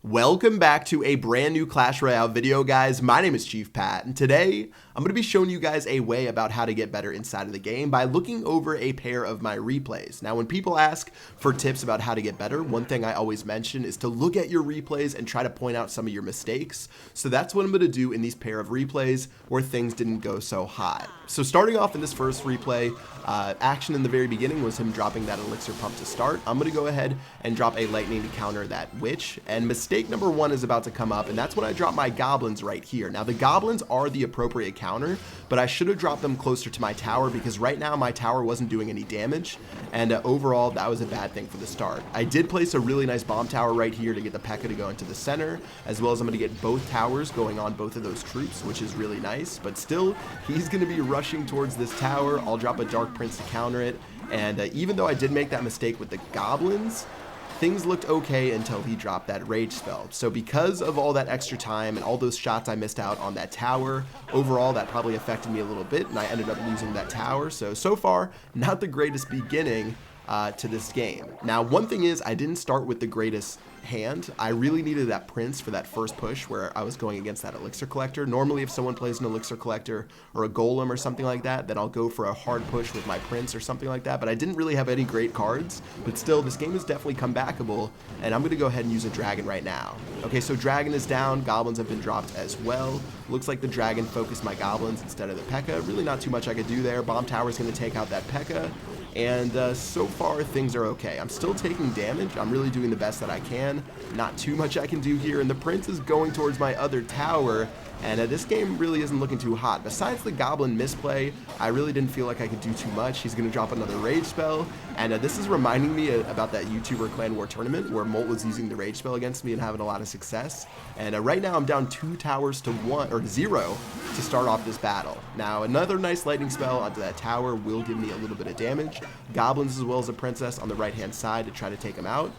Welcome back to a brand new Clash Royale video, guys. My name is Chief Pat, and today I'm going to be showing you guys a way about how to get better inside of the game by looking over a pair of my replays. Now, when people ask for tips about how to get better, one thing I always mention is to look at your replays and try to point out some of your mistakes. So that's what I'm going to do in these pair of replays where things didn't go so hot. So starting off in this first replay, action in the very beginning was him dropping that elixir pump to start. I'm going to go ahead and drop a lightning to counter that witch, and mistake number one is about to come up, and that's when I drop my goblins right here. Now the goblins are the appropriate counter, but I should have dropped them closer to my tower because right now my tower wasn't doing any damage, and overall that was a bad thing for the start. I did place a really nice bomb tower right here to get the P.E.K.K.A to go into the center, as well as I'm going to get both towers going on both of those troops, which is really nice, but still he's going to be rushing towards this tower. I'll drop a Dark Prince to counter it, and even though I did make that mistake with the goblins, things looked okay until he dropped that rage spell. So because of all that extra time and all those shots I missed out on that tower, overall that probably affected me a little bit, and I ended up losing that tower. So far, not the greatest beginning to this game. Now, one thing is I didn't start with the greatest hand. I really needed that prince for that first push where I was going against that elixir collector. Normally if someone plays an elixir collector or a golem or something like that, then I'll go for a hard push with my prince or something like that, but I didn't really have any great cards. But still, this game is definitely comebackable, and I'm going to go ahead and use a dragon right now. Okay, so dragon is down, goblins have been dropped as well. Looks like the dragon focused my goblins instead of the P.E.K.K.A. Really not too much I could do there. Bomb tower is going to take out that P.E.K.K.A. And so far things are okay. I'm still taking damage. I'm really doing the best that I can. Not too much I can do here, and the prince is going towards my other tower, and this game really isn't looking too hot. Besides the goblin misplay, I really didn't feel like I could do too much. He's going to drop another rage spell, and this is reminding me about that YouTuber Clan War tournament where Molt was using the rage spell against me and having a lot of success. And right now I'm down 2 towers to 1 or 0 to start off this battle. Now another nice lightning spell onto that tower will give me a little bit of damage. Goblins as well as a princess on the right hand side to try to take him out.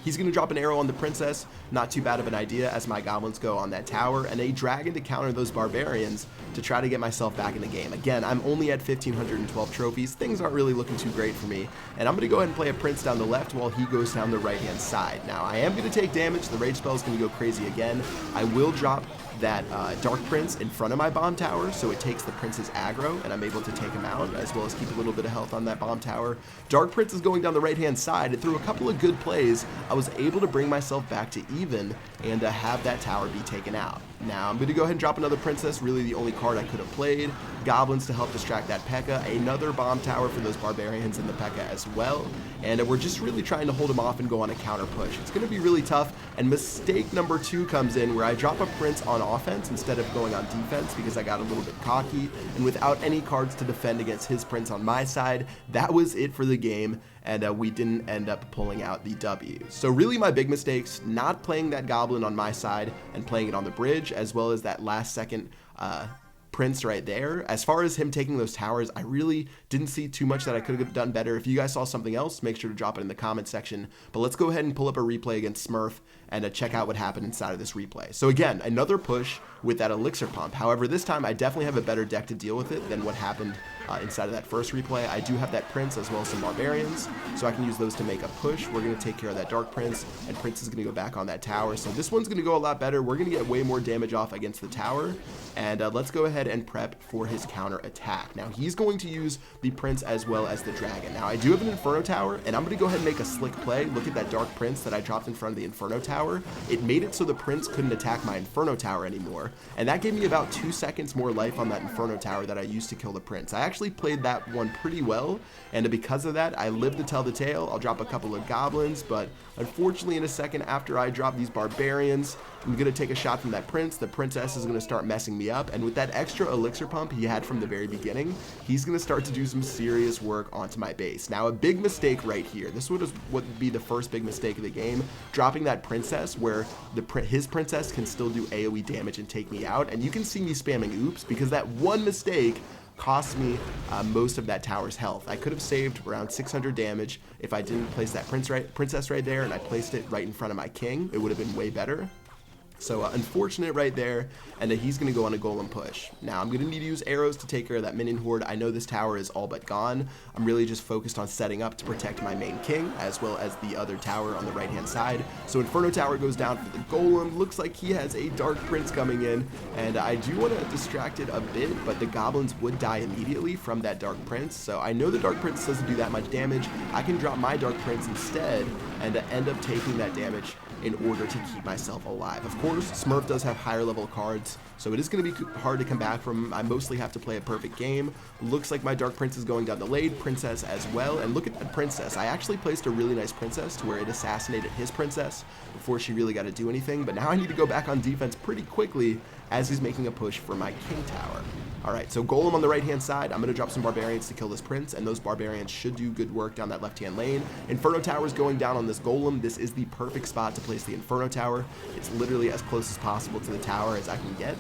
He's going to drop an arrow on the princess, not too bad of an idea as my goblins go on that tower, and a dragon to counter those barbarians to try to get myself back in the game. Again, I'm only at 1,512 trophies. Things aren't really looking too great for me, and I'm going to go ahead and play a prince down the left while he goes down the right-hand side. Now, I am going to take damage. The rage spell is going to go crazy again. I will drop that Dark Prince in front of my bomb tower, so it takes the prince's aggro, and I'm able to take him out, as well as keep a little bit of health on that bomb tower. Dark Prince is going down the right-hand side, and through a couple of good plays, I was able to bring myself back to even and have that tower be taken out. Now, I'm going to go ahead and drop another princess, really the only card I could have played. Goblins to help distract that P.E.K.K.A. Another bomb tower for those barbarians and the P.E.K.K.A. as well. And we're just really trying to hold him off and go on a counter push. It's going to be really tough, and mistake number 2 comes in where I drop a prince on offense instead of going on defense because I got a little bit cocky, and without any cards to defend against his prince on my side, that was it for the game, and we didn't end up pulling out the W. So really my big mistakes, not playing that goblin on my side and playing it on the bridge, as well as that last second prince right there. As far as him taking those towers, I really didn't see too much that I could have done better. If you guys saw something else, make sure to drop it in the comment section. But let's go ahead and pull up a replay against Smurf and check out what happened inside of this replay. So again, another push with that elixir pump. However, this time I definitely have a better deck to deal with it than what happened inside of that first replay. I do have that prince as well as some barbarians, so I can use those to make a push. We're going to take care of that dark prince, and prince is going to go back on that tower. So this one's going to go a lot better. We're going to get way more damage off against the tower, and let's go ahead and prep for his counter attack. Now he's going to use the prince as well as the dragon. Now I do have an inferno tower, and I'm going to go ahead and make a slick play. Look at that dark prince that I dropped in front of the inferno tower. It made it so the prince couldn't attack my inferno tower anymore, and that gave me about 2 seconds more life on that inferno tower that I used to kill the prince. I actually played that one pretty well, and because of that I lived to tell the tale. I'll drop a couple of goblins, but unfortunately in a second after I drop these barbarians, I'm going to take a shot from that prince. The princess is going to start messing me up, and with that extra elixir pump he had from the very beginning, he's going to start to do some serious work onto my base. Now a big mistake right here, this would be the first big mistake of the game, dropping that princess where his princess can still do AoE damage and take me out, and you can see me spamming oops because that one mistake cost me most of that tower's health. I could have saved around 600 damage if I didn't place that princess right there and I placed it right in front of my king. It would have been way better. So unfortunate right there, and he's going to go on a golem push. Now I'm going to need to use arrows to take care of that minion horde. I know this tower is all but gone. I'm really just focused on setting up to protect my main king, as well as the other tower on the right hand side. So Inferno Tower goes down for the golem. Looks like he has a Dark Prince coming in, and I do want to distract it a bit, but the goblins would die immediately from that Dark Prince. So I know the Dark Prince doesn't do that much damage. I can drop my Dark Prince instead and end up taking that damage in order to keep myself alive. Of course, Smurf does have higher level cards, so it is going to be hard to come back from. I mostly have to play a perfect game. Looks like my Dark Prince is going down the lane, Princess as well, and look at that Princess. I actually placed a really nice Princess to where it assassinated his Princess before she really got to do anything, but now I need to go back on defense pretty quickly as he's making a push for my King Tower. Alright, so Golem on the right-hand side. I'm going to drop some Barbarians to kill this Prince, and those Barbarians should do good work down that left-hand lane. Inferno Tower is going down on this Golem. This is the perfect spot to place the Inferno Tower. It's literally as close as possible to the tower as I can get.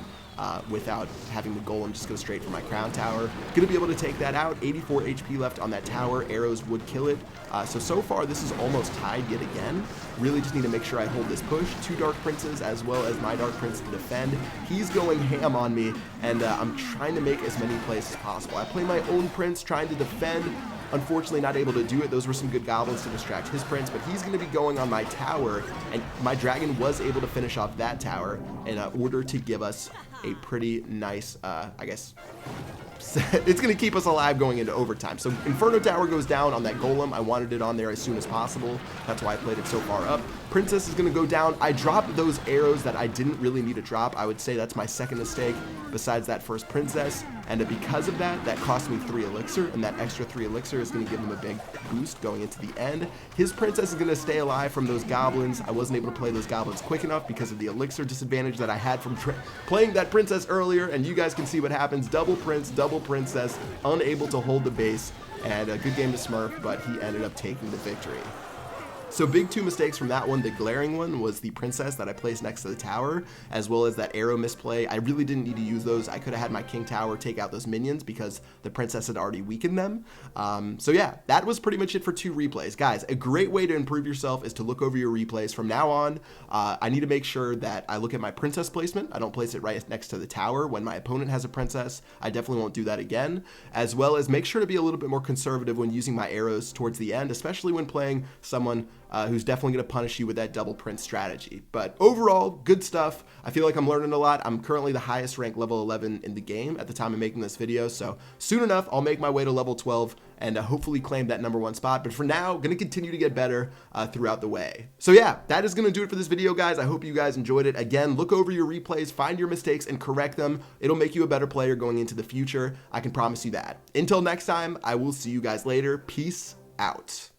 Without having the golem just go straight for my crown tower. Gonna be able to take that out. 84 HP left on that tower. Arrows would kill it. So far this is almost tied yet again. Really just need to make sure I hold this push. 2 Dark Princes as well as my Dark Prince to defend. He's going ham on me, and I'm trying to make as many plays as possible. I play my own Prince trying to defend. Unfortunately not able to do it. Those were some good goblins to distract his Prince, but he's going to be going on my tower, and my dragon was able to finish off that tower in order to give us a pretty nice, I guess, it's going to keep us alive going into overtime. So Inferno Tower goes down on that golem. I wanted it on there as soon as possible. That's why I played it so far up. Princess is going to go down. I dropped those arrows that I didn't really need to drop. I would say that's my second mistake besides that first Princess. And because of that, that cost me 3 elixir, and that extra 3 elixir is going to give him a big boost going into the end. His Princess is going to stay alive from those goblins. I wasn't able to play those goblins quick enough because of the elixir disadvantage that I had from playing that Princess earlier, and you guys can see what happens. Double Prince, double Princess, unable to hold the base, and a good game to Smurf, but he ended up taking the victory. So big 2 mistakes from that one. The glaring one was the Princess that I placed next to the tower, as well as that arrow misplay. I really didn't need to use those. I could have had my King Tower take out those minions because the Princess had already weakened them. So yeah, that was pretty much it for 2 replays. Guys, a great way to improve yourself is to look over your replays. From now on, I need to make sure that I look at my Princess placement. I don't place it right next to the tower. When my opponent has a Princess, I definitely won't do that again, as well as make sure to be a little bit more conservative when using my arrows towards the end, especially when playing someone who's definitely going to punish you with that double Prince strategy. But overall, good stuff. I feel like I'm learning a lot. I'm currently the highest ranked level 11 in the game at the time of making this video, so soon enough, I'll make my way to level 12 and hopefully claim that #1 spot. But for now, going to continue to get better throughout the way. So yeah, that is going to do it for this video, guys. I hope you guys enjoyed it. Again, look over your replays, find your mistakes, and correct them. It'll make you a better player going into the future. I can promise you that. Until next time, I will see you guys later. Peace out.